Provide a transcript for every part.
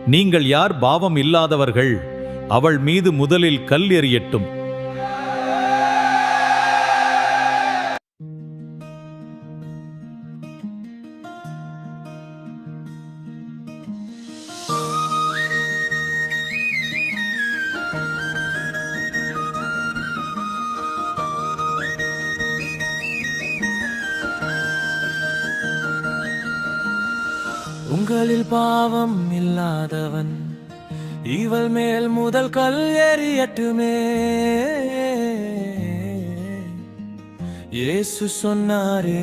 நீங்கள் யார் பாவம் இல்லாதவர்கள், அவள் மீது முதலில் கல் எறியட்டும். உங்களில் பாவம் இல்லாதவன் இவள் மேல் முதல் கல் எறியட்டுமே. இயேசு சொன்னாரே,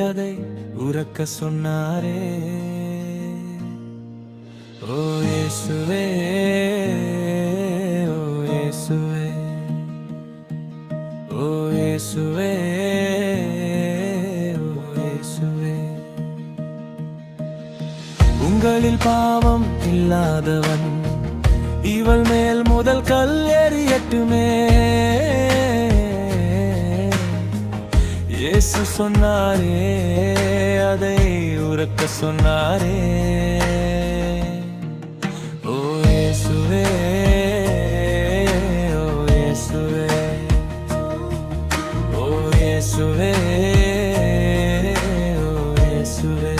அதை உரக்க சொன்னாரே. ஓ இயேசுவே, ஓ இயேசுவே, ஓ இயேசுவே, ஓ இயேசுவே. உங்களில் பாவம் இல்லாதவன் இவள் மேல் முதல் கல் எறியட்டுமே. இயேசு சொன்னாரே, அதை உரக்க சொன்னாரே. ஓ இயேசுவே, ஓ இயேசுவே, ஓ இயேசுவே, ஓ இயேசுவே.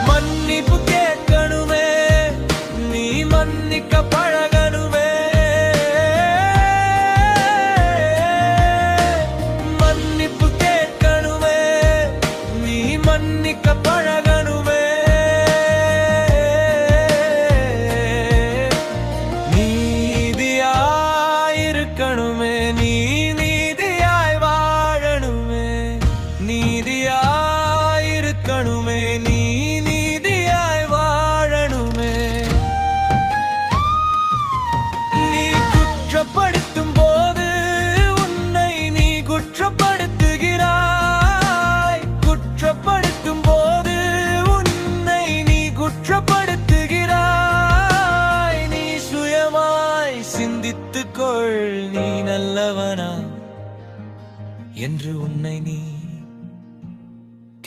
மன்னிப்பு கேட்கணுமே, நீ மன்னிக்க பழகணுமே. மன்னிப்பு கேட்கணுமே, நீ மன்னிக்க பழகணுமே. நீதியாயிருக்கணுமே, நீ நீதியாய் வாழணுமே. நீதியாயிருக்கணுமே, நீ நீதியாய் வாழணுமே. நீ குற்றப்படுத்தும் போது உன்னை நீ குற்றப்படுத்துகிறாய். குற்றப்படுத்தும் போது உன்னை நீ குற்றப்படுத்துகிறாய். நீ சுயமாய் சிந்தித்துக்கொள், நீ நல்லவனா என்று உன்னை நீ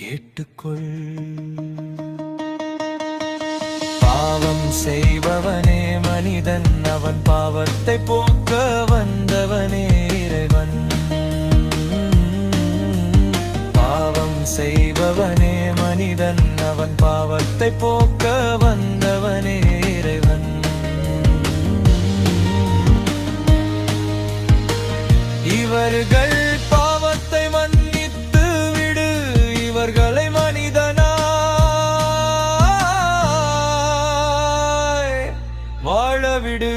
கேட்டுக்கொள். பாவம் செய்பவனே மனிதன், அவன் பாவத்தை போக்க வந்தவனே இறைவன். பாவம் செய்பவனே மனிதன், அவன் பாவத்தை போக்க வந்தவனே இறைவன். இவர்கள் பாவத்தை மன்னித்து விடு, இவர்களை மனிதனாய் வாழ விடு.